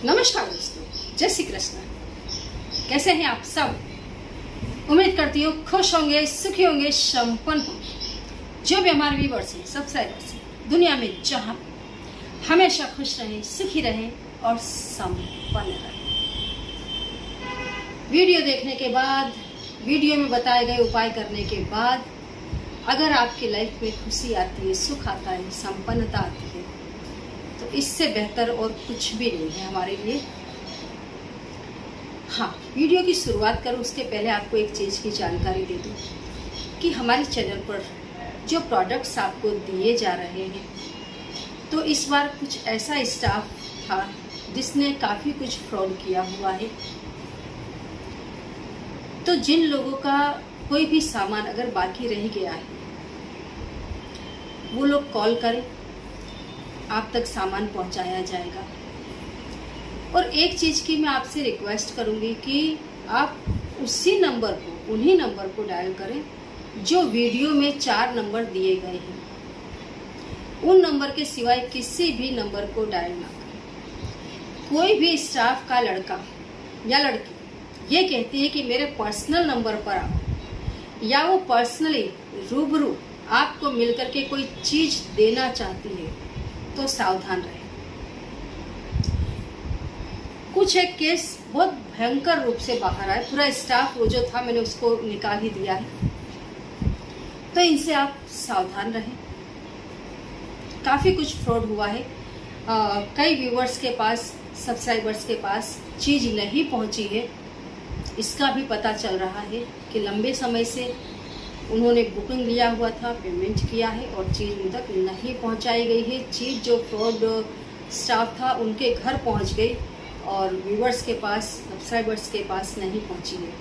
नमस्कार दोस्तों, जय श्री कृष्ण। कैसे हैं आप सब? उम्मीद करती हूँ खुश होंगे, सुखी होंगे, संपन्न होंगे। जो भी हमारे व्यूअर्स हैं, सब्सक्राइबर्स हैं, दुनिया में जहाँ हमेशा खुश रहें, सुखी रहें और संपन्न रहें। वीडियो देखने के बाद, वीडियो में बताए गए उपाय करने के बाद अगर आपकी लाइफ में खुशी आती है, सुख आता है, संपन्नता आती है, तो इससे बेहतर और कुछ भी नहीं है हमारे लिए। हाँ, वीडियो की शुरुआत करूँ उसके पहले आपको एक चीज़ की जानकारी दे दूँ कि हमारे चैनल पर जो प्रोडक्ट्स आपको दिए जा रहे हैं, तो इस बार कुछ ऐसा स्टाफ था जिसने काफ़ी कुछ फ्रॉड किया हुआ है। तो जिन लोगों का कोई भी सामान अगर बाकी रह गया है, वो लोग कॉल करें, आप तक सामान पहुंचाया जाएगा। और एक चीज़ की मैं आपसे रिक्वेस्ट करूंगी कि आप उसी नंबर को, उन्हीं नंबर को डायल करें जो वीडियो में 4 नंबर दिए गए हैं। उन नंबर के सिवाय किसी भी नंबर को डायल ना करें। कोई भी स्टाफ का लड़का या लड़की ये कहती है कि मेरे पर्सनल नंबर पर आओ, या वो पर्सनली रूबरू आपको मिलकर के कोई चीज देना चाहती है, तो सावधान रहें। कुछ एक केस बहुत भयंकर रूप से बाहर आए, पूरा स्टाफ वो जो था मैंने उसको निकाल ही दिया है, तो इनसे आप सावधान रहें। काफी कुछ फ्रॉड हुआ है। कई व्यूवर्स के पास, सब्सक्राइबर्स के पास चीज नहीं पहुंची है। इसका भी पता चल रहा है कि लंबे समय से उन्होंने बुकिंग लिया हुआ था, पेमेंट किया है और चीज़ उन तक नहीं पहुंचाई गई है। चीज़ जो फ्रॉड स्टाफ था उनके घर पहुंच गई और व्यूवर्स के पास, सब्सक्राइबर्स के पास नहीं पहुंची है।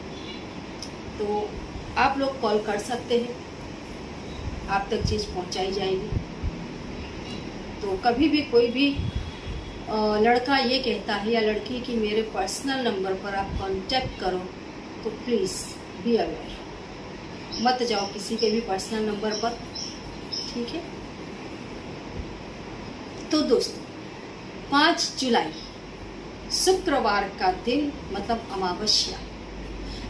तो आप लोग कॉल कर सकते हैं, आप तक चीज़ पहुंचाई जाएगी। तो कभी भी कोई भी लड़का ये कहता है या लड़की कि मेरे पर्सनल नंबर पर आप कांटेक्ट करो, तो प्लीज़ बी अवेयर, मत जाओ किसी के भी पर्सनल नंबर पर, ठीक है। तो दोस्तों, 5 जुलाई शुक्रवार का दिन, मतलब अमावस्या।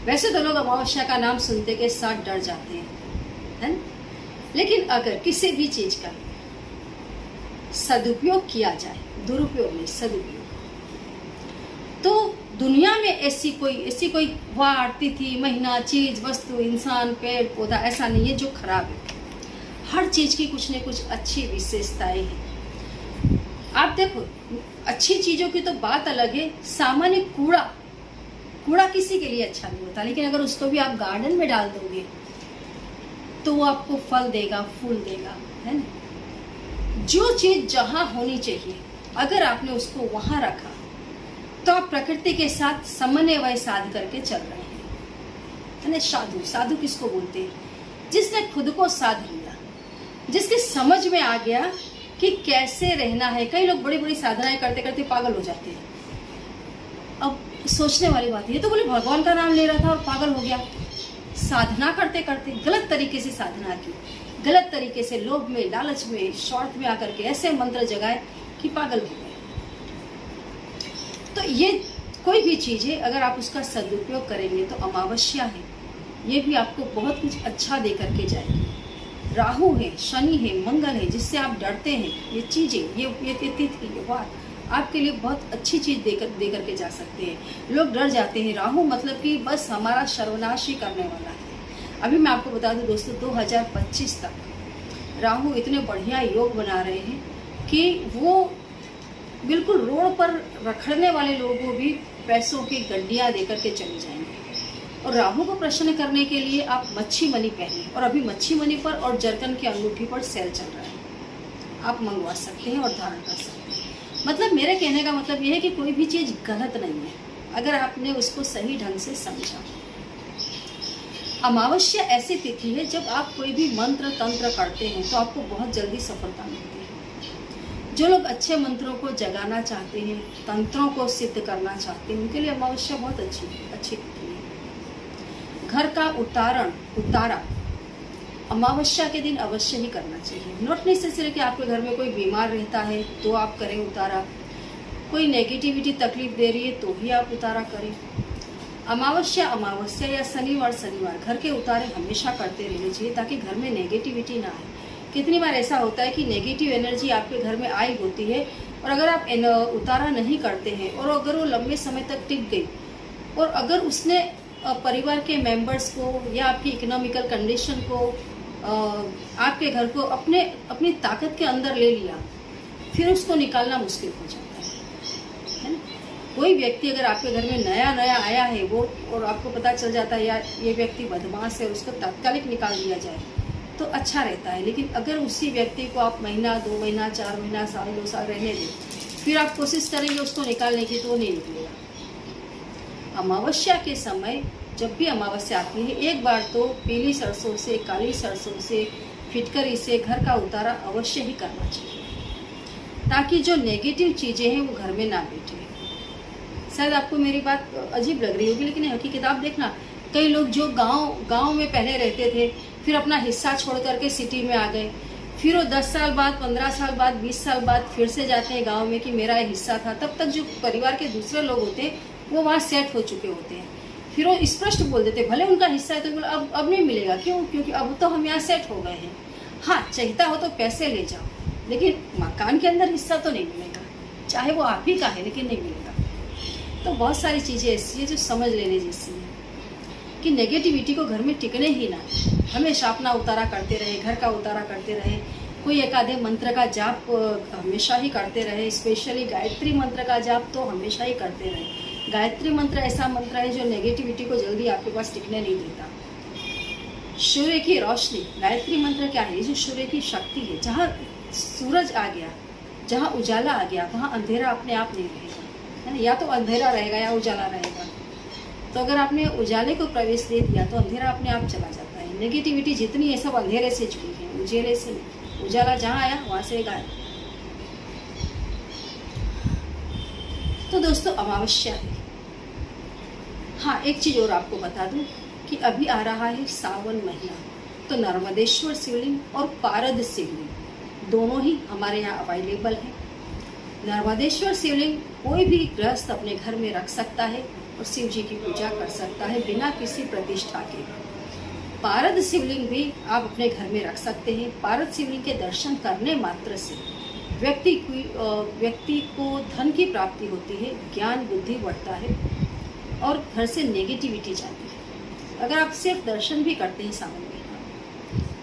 वैसे तो लोग अमावस्या का नाम सुनते के साथ डर जाते हैं, है ना? लेकिन अगर किसी भी चीज का सदुपयोग किया जाए, दुरुपयोग नहीं, सदुपयोग, तो दुनिया में ऐसी कोई वार, तिथि, महीना, चीज, वस्तु, इंसान, पेड़ पौधा ऐसा नहीं है जो खराब है। हर चीज की कुछ न कुछ अच्छी विशेषताएं हैं। आप देखो, अच्छी चीजों की तो बात अलग है। सामान्य कूड़ा किसी के लिए अच्छा नहीं होता, लेकिन अगर उसको भी आप गार्डन में डाल दोगे तो वो आपको फल देगा, फूल देगा, है ना? जो चीज जहां होनी चाहिए, अगर आपने उसको वहां रखा, तो आप प्रकृति के साथ समन्वय साध करके चल रहे हैं, है ना? साधु किसको बोलते हैं? जिसने खुद को साध लिया, जिसके समझ में आ गया कि कैसे रहना है। कई लोग बड़ी बड़ी साधनाएं करते करते पागल हो जाते हैं। अब सोचने वाली बात है, ये तो बोले भगवान का नाम ले रहा था और पागल हो गया। साधना करते करते गलत तरीके से साधना की, गलत तरीके से लोभ में, लालच में, स्वार्थ में आकर के ऐसे मंत्र जगाए कि पागल हो गए। तो ये कोई भी चीज है, अगर आप उसका सदुपयोग करेंगे तो अमावस्या है, ये भी आपको बहुत कुछ अच्छा दे करके जाएगी। राहु है, शनि है, मंगल है, जिससे आप डरते हैं, ये चीजें, ये तिथि, ये वार आपके लिए बहुत अच्छी चीज दे करके जा सकते हैं। लोग डर जाते हैं। राहु मतलब कि बस हमारा सर्वनाश ही करने वाला है। अभी मैं आपको बता दूं दोस्तों, 2025 तक राहु इतने बढ़िया योग बना रहे हैं कि वो बिल्कुल रोड पर रखड़ने वाले लोगों को भी पैसों की गड्डियां देकर के चले जाएंगे। और राहु को प्रसन्न करने के लिए आप मच्छी मनी पहने, और अभी मच्छी मनी पर और जरकन की अंगूठी पर सेल चल रहा है, आप मंगवा सकते हैं और धारण कर सकते हैं। मतलब मेरे कहने का मतलब यह है कि कोई भी चीज गलत नहीं है अगर आपने उसको सही ढंग से समझा। अमावस्या ऐसी तिथि है जब आप कोई भी मंत्र तंत्र करते हैं तो आपको बहुत जल्दी सफलता मिलती है। जो लोग अच्छे मंत्रों को जगाना चाहते हैं, तंत्रों को सिद्ध करना चाहते हैं, उनके लिए अमावस्या बहुत अच्छी तिथि है। घर का उतारा अमावस्या के दिन अवश्य ही करना चाहिए। नॉट नेसेसरी कि आपके घर में कोई बीमार रहता है तो आप करें उतारा। कोई नेगेटिविटी तकलीफ दे रही है तो ही आप उतारा करें। अमावस्या अमावस्या या शनिवार शनिवार घर के उतारे हमेशा करते रहने चाहिए ताकि घर में नेगेटिविटी ना आए। कितनी बार ऐसा होता है कि नेगेटिव एनर्जी आपके घर में आई होती है और अगर आप उतारा नहीं करते हैं और अगर वो लंबे समय तक टिक गई और अगर उसने परिवार के मेंबर्स को या आपकी इकोनॉमिकल कंडीशन को आपके घर को अपनी ताकत के अंदर ले लिया, फिर उसको निकालना मुश्किल हो जाता है ना। कोई व्यक्ति अगर आपके घर में नया नया आया है वो और आपको पता चल जाता है यार ये व्यक्ति बदमाश है, उसको तात्कालिक निकाल दिया जाए तो अच्छा रहता है। लेकिन अगर उसी व्यक्ति को आप महीना 2 महीना 4 महीना साल 2 साल रहने दें, फिर आप कोशिश करेंगे उसको निकालने की तो वो नहीं निकलेगा। अमावस्या के समय जब भी अमावस्या आती है एक बार तो पीली सरसों से काली सरसों से फिटकरी से घर का उतारा अवश्य ही करना चाहिए ताकि जो नेगेटिव चीज़ें हैं वो घर में ना बैठे। शायद आपको मेरी बात अजीब लग रही होगी लेकिन हकीकत आप देखना, कई लोग जो गांव में पहले रहते थे फिर अपना हिस्सा छोड़ करके सिटी में आ गए, फिर वो 10 साल बाद 15 साल बाद 20 साल बाद फिर से जाते हैं गांव में कि मेरा ये हिस्सा था। तब तक जो परिवार के दूसरे लोग होते हैं वो वहाँ सेट हो चुके होते हैं, फिर वो स्पष्ट बोल देते भले उनका हिस्सा है तो बोले अब नहीं मिलेगा। क्यों? क्योंकि अब तो हम यहाँ सेट हो गए हैं। हाँ, चाहता हो तो पैसे ले जाओ लेकिन मकान के अंदर हिस्सा तो नहीं मिलेगा, चाहे वो आप ही का है लेकिन नहीं मिलेगा। तो बहुत सारी चीज़ें ऐसी है जो समझ लेने जैसी है कि नेगेटिविटी को घर में टिकने ही ना, हमेशा अपना उतारा करते रहे, घर का उतारा करते रहे। कोई एक आधे मंत्र का जाप हमेशा ही करते रहे, स्पेशली गायत्री मंत्र का जाप तो हमेशा ही करते रहे। गायत्री मंत्र ऐसा मंत्र है जो नेगेटिविटी को जल्दी आपके पास टिकने नहीं देता। सूर्य की रोशनी, गायत्री मंत्र क्या है? जो सूर्य की शक्ति है, जहाँ सूरज आ गया, जहाँ उजाला आ गया वहाँ अंधेरा अपने आप नहीं रहेगा, है ना। या तो अंधेरा रहेगा या उजाला रहेगा। तो अगर आपने उजाले को प्रवेश दे दिया तो अंधेरा अपने आप चला जाता है। नेगेटिविटी जितनी है सब अंधेरे से जुड़ी है, उजाले से नहीं। उजाला जहाँ आया वहाँ से गायब। तो दोस्तों अमावस्या है। हाँ, एक चीज़ और आपको बता दूं कि अभी आ रहा है सावन महीना, तो नर्मदेश्वर शिवलिंग और पारद शिवलिंग दोनों ही हमारे यहाँ अवेलेबल है। नर्मदेश्वर शिवलिंग कोई भी गृहस्थ अपने घर में रख सकता है और शिव जी की पूजा कर सकता है बिना किसी प्रतिष्ठा के। पारद शिवलिंग भी आप अपने घर में रख सकते हैं। पारद शिवलिंग के दर्शन करने मात्र से व्यक्ति को धन की प्राप्ति होती है, ज्ञान बुद्धि बढ़ता है और घर से नेगेटिविटी जाती है। अगर आप सिर्फ दर्शन भी करते हैं सावन महीना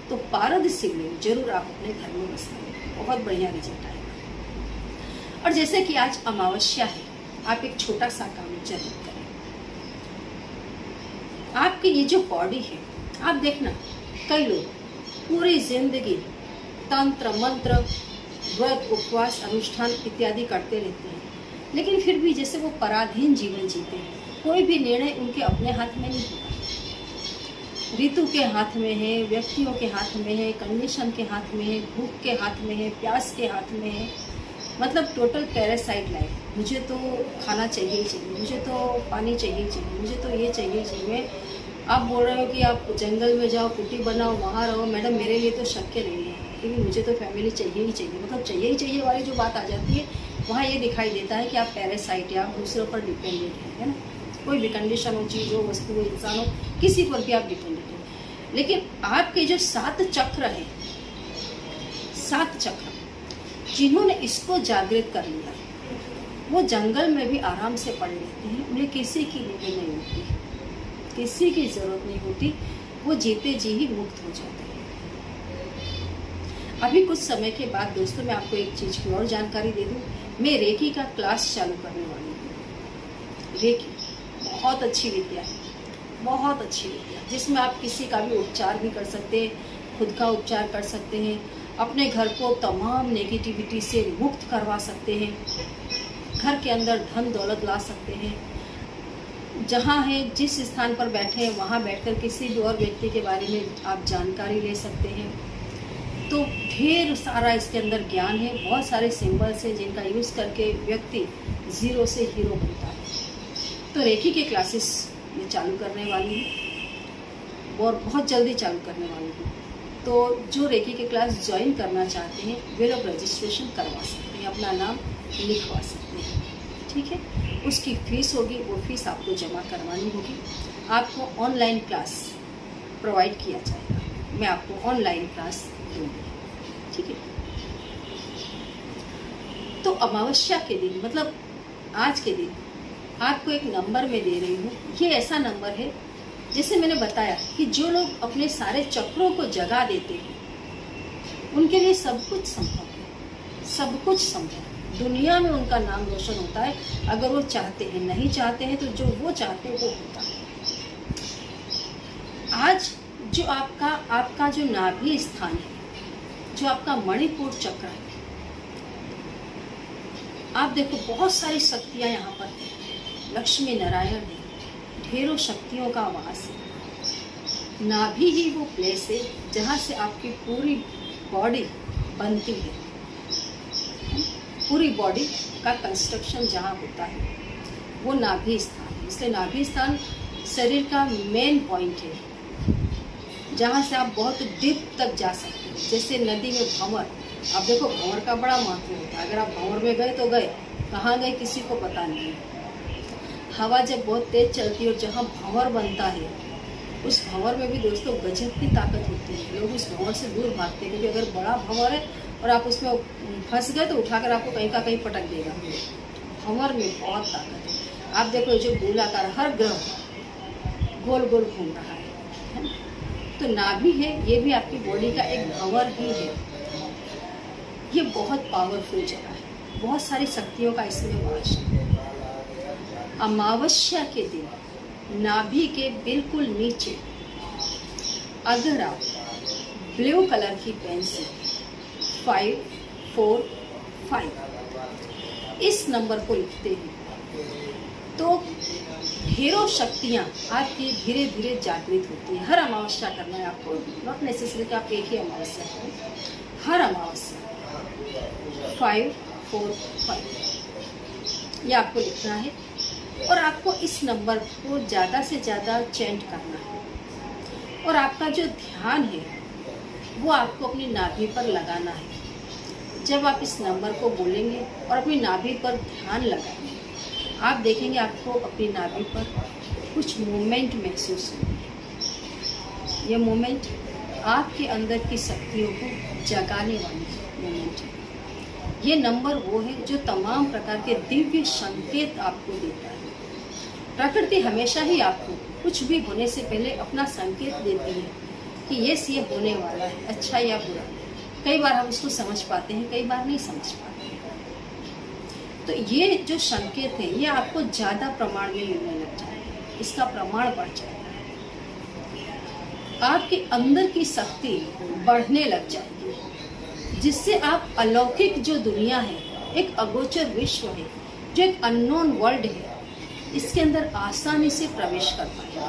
तो पारद शिवलिंग जरूर आप अपने घर में बसाएं, बहुत बढ़िया रिजल्ट आएगा। और जैसे कि आज अमावस्या है, आप एक छोटा सा काम जरूर करें। आपकी ये जो बॉडी है, आप देखना कई लोग पूरी जिंदगी तंत्र मंत्र व्रत उपवास अनुष्ठान इत्यादि करते रहते हैं लेकिन फिर भी जैसे वो पराधीन जीवन जीते हैं। कोई भी निर्णय उनके अपने हाथ में नहीं होता। ऋतु के हाथ में है, व्यक्तियों के हाथ में है, कंडीशन के हाथ में है, भूख के हाथ में है, प्यास के हाथ में है। मतलब टोटल पैरासाइट लाइफ। मुझे तो खाना चाहिए ही चाहिए, मुझे तो पानी चाहिए चाहिए, मुझे तो ये चाहिए चाहिए। आप बोल रहे हो कि आप जंगल में जाओ, कुटी बनाओ, वहाँ रहो। मैडम मेरे लिए तो शक्य नहीं है क्योंकि मुझे तो फैमिली चाहिए ही चाहिए। मतलब चाहिए ही चाहिए वाली जो बात आ जाती है वहाँ ये दिखाई देता है कि आप पैरासाइट या आप दूसरों पर डिपेंडेंट हैं, है ना। कोई भी कंडीशन हो, चीज़ हो, वस्तु हो, इंसान हो, किसी पर भी आप डिपेंडेंट हैं। लेकिन आपके जो 7 चक्र हैं, 7 चक्र जिन्होंने इसको जागृत कर लिया वो जंगल में भी आराम से पड़े रहते हैं। उन्हें किसी की नीड नहीं होती, किसी की ज़रूरत नहीं होती, वो जीते जी ही मुक्त हो जाते हैं। अभी कुछ समय के बाद दोस्तों मैं आपको एक चीज़ की और जानकारी दे दूं। मैं रेकी का क्लास चालू करने वाली हूँ। रेकी बहुत अच्छी विद्या है, बहुत अच्छी विद्या, जिसमें आप किसी का भी उपचार भी कर सकते हैं, खुद का उपचार कर सकते हैं, अपने घर को तमाम नेगेटिविटी से मुक्त करवा सकते हैं, घर के अंदर धन दौलत ला सकते हैं। जहाँ है जिस स्थान पर बैठे हैं वहाँ बैठकर किसी भी और व्यक्ति के बारे में आप जानकारी ले सकते हैं। तो ढेर सारा इसके अंदर ज्ञान है, बहुत सारे सिंबल्स हैं जिनका यूज़ करके व्यक्ति ज़ीरो से हीरो बनता है। तो रेकी के क्लासेस मैं चालू करने वाली हूँ और बहुत जल्दी चालू करने वाली हूँ। तो जो रेकी के क्लास ज्वाइन करना चाहते हैं वे लोग रजिस्ट्रेशन करवा सकते हैं, अपना नाम लिखवा सकते हैं। ठीक है। उसकी फ़ीस होगी, वो फ़ीस आपको जमा करवानी होगी। आपको ऑनलाइन क्लास प्रोवाइड किया जाएगा, मैं आपको ऑनलाइन क्लास दूँगी, ठीक है। तो अमावस्या के दिन, मतलब आज के दिन, आपको एक नंबर मैं दे रही हूँ। ये ऐसा नंबर है, जैसे मैंने बताया कि जो लोग अपने सारे चक्रों को जगा देते हैं उनके लिए सब कुछ संभव है, सब कुछ संभव है। दुनिया में उनका नाम रोशन होता है अगर वो चाहते हैं। नहीं चाहते हैं तो जो वो चाहते हैं वो होता है। आज जो आपका जो नाभि स्थान है, जो आपका मणिपुर चक्र है, आप देखो बहुत सारी शक्तियाँ यहाँ पर हैं। लक्ष्मी नारायण है, ढेरों शक्तियों का वास है। नाभि ही वो प्लेस है जहाँ से आपकी पूरी बॉडी बनती है। पूरी बॉडी का कंस्ट्रक्शन जहाँ होता है वो नाभि स्थान है। इसलिए नाभि स्थान शरीर का मेन पॉइंट है जहाँ से आप बहुत डीप तक जा सकते हैं। जैसे नदी में भंवर, आप देखो भंवर का बड़ा महत्व होता है। अगर आप भंवर में गए तो गए, कहाँ गए किसी को पता नहीं है। हवा जब बहुत तेज चलती है और जहाँ भंवर बनता है उस भंवर में भी दोस्तों गजब की ताकत होती है। लोग उस भंवर से दूर भागते हैं क्योंकि अगर बड़ा भंवर है और आप उसमें फंस गए तो उठाकर आपको कहीं का कहीं पटक देगा। भंवर में बहुत ताकत है। आप देखो जो गोलाकार हर ग्रह गोल गोल घूम रहा है ना? तो नाभि है, ये भी आपकी बॉडी का एक भंवर ही है। ये बहुत पावरफुल जगह है, बहुत सारी शक्तियों का इसमें वास है। अमावस्या के दिन नाभि के बिल्कुल नीचे अगर आप ब्लू कलर की पेन से 545 इस नंबर को लिखते हैं तो ढेरों शक्तियाँ आपकी धीरे धीरे जागृत होती है। हर अमावस्या करना है आपको, नॉट नेसेसरी कि आप एक ही अमावस्या करें। हर अमावस्या 545 ये आपको लिखना है और आपको इस नंबर को ज़्यादा से ज़्यादा चेंट करना है और आपका जो ध्यान है वो आपको अपनी नाभि पर लगाना है। जब आप इस नंबर को बोलेंगे और अपनी नाभि पर ध्यान लगाएंगे, आप देखेंगे आपको अपनी नाभि पर कुछ मूवमेंट महसूस होगी। ये मूवमेंट आपके अंदर की शक्तियों को जगाने वाली मूवमेंट है। ये नंबर वो है जो तमाम प्रकार के दिव्य संकेत आपको देता है। प्रकृति हमेशा ही आपको कुछ भी होने से पहले अपना संकेत देती है कि ये होने वाला है, अच्छा या बुरा। कई बार हम उसको समझ पाते हैं, कई बार नहीं समझ पाते हैं। तो ये जो संकेत है ये आपको ज़्यादा प्रमाण में मिलने लग जाएगा, इसका प्रमाण बढ़ जाएगा, आपके अंदर की शक्ति बढ़ने लग जाएगी, जिससे आप अलौकिक जो दुनिया है, एक अगोचर विश्व है, जो एक अननोन वर्ल्ड है, इसके अंदर आसानी से प्रवेश कर पाएंगे,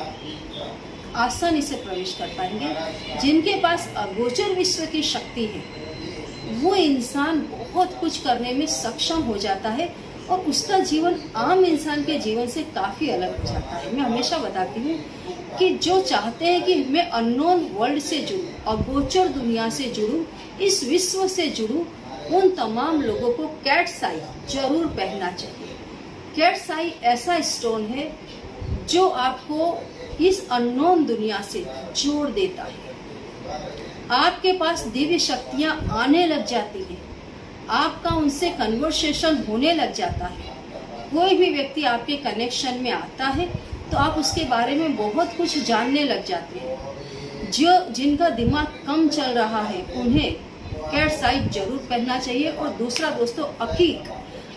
आसानी से प्रवेश कर पाएंगे। जिनके पास अगोचर विश्व की शक्ति है वो इंसान बहुत कुछ करने में सक्षम हो जाता है और उसका जीवन आम इंसान के जीवन से काफ़ी अलग हो जाता है। मैं हमेशा बताती हूँ कि जो चाहते हैं कि मैं अननोन वर्ल्ड से जुड़ूँ, अगोचर दुनिया से जुड़ूँ, इस विश्व से जुड़ूँ, उन तमाम लोगों को कैट्स आई जरूर पहनना चाहिए। कैट्स आई ऐसा स्टोन है जो आपको इस अननोन दुनिया से जोड़ देता है। आपके पास दिव्य शक्तियाँ आने लग जाती हैं, आपका उनसे कन्वर्सेशन होने लग जाता है। कोई भी व्यक्ति आपके कनेक्शन में आता है तो आप उसके बारे में बहुत कुछ जानने लग जाते हैं। जिनका दिमाग कम चल रहा है उन्हें कैट्स आई जरूर पहनना चाहिए। और दूसरा दोस्तों, अकीक,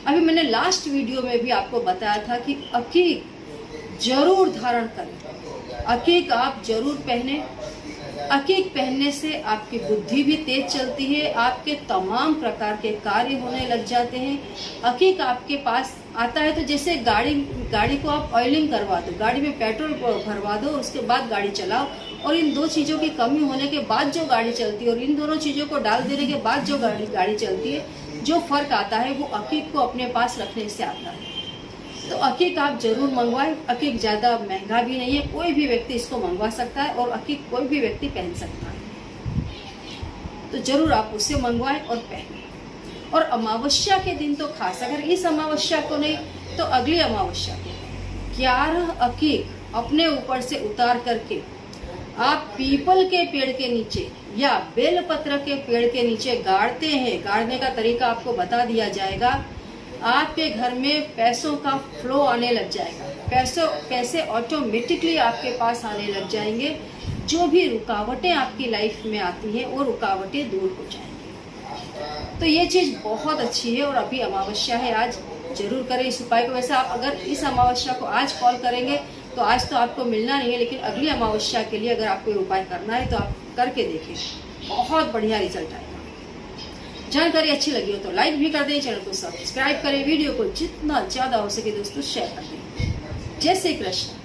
अभी मैंने लास्ट वीडियो में भी आपको बताया था कि अकीक जरूर धारण करें, अकीक आप जरूर पहने। अकीक पहनने से आपकी बुद्धि भी तेज चलती है, आपके तमाम प्रकार के कार्य होने लग जाते हैं। अकीक आपके पास आता है तो जैसे गाड़ी को आप ऑयलिंग करवा दो, गाड़ी में पेट्रोल भरवा दो, उसके बाद गाड़ी चलाओ। और इन दो चीज़ों की कमी होने के बाद जो गाड़ी चलती है और इन दोनों चीज़ों को डाल देने के बाद जो गाड़ी चलती है, जो फ़र्क आता है वो अकीक को अपने पास रखने से आता है। तो अकीक आप जरूर मंगवाएं। अकीक ज़्यादा महंगा भी नहीं है, कोई भी व्यक्ति इसको मंगवा सकता है और अकीक कोई भी व्यक्ति पहन सकता है। तो जरूर आप उसे मंगवाएं और पहनें। और अमावस्या के दिन तो खास, अगर इस अमावस्या को नहीं तो अगली अमावस्या को 11 अकीक अपने ऊपर से उतार करके आप पीपल के पेड़ के नीचे या बेलपत्र के पेड़ के नीचे गाड़ते हैं। गाड़ने का तरीका आपको बता दिया जाएगा। आपके घर में पैसों का फ्लो आने लग जाएगा। पैसे ऑटोमेटिकली आपके पास आने लग जाएंगे। जो भी रुकावटें आपकी लाइफ में आती हैं वो रुकावटें दूर हो जाएंगी। तो ये चीज़ बहुत अच्छी है और अभी अमावस्या है, आज जरूर करें इस उपाय को। वैसे आप अगर इस अमावस्या को आज कॉल करेंगे तो आज तो आपको मिलना नहीं है, लेकिन अगली अमावस्या के लिए अगर आपको उपाय करना है तो आप करके देखिए, बहुत बढ़िया रिजल्ट आएगा। जानकारी अच्छी लगी हो तो लाइक भी कर दें, चैनल को सब्सक्राइब करें, वीडियो को जितना ज़्यादा हो सके दोस्तों शेयर कर दें। जय श्री कृष्ण।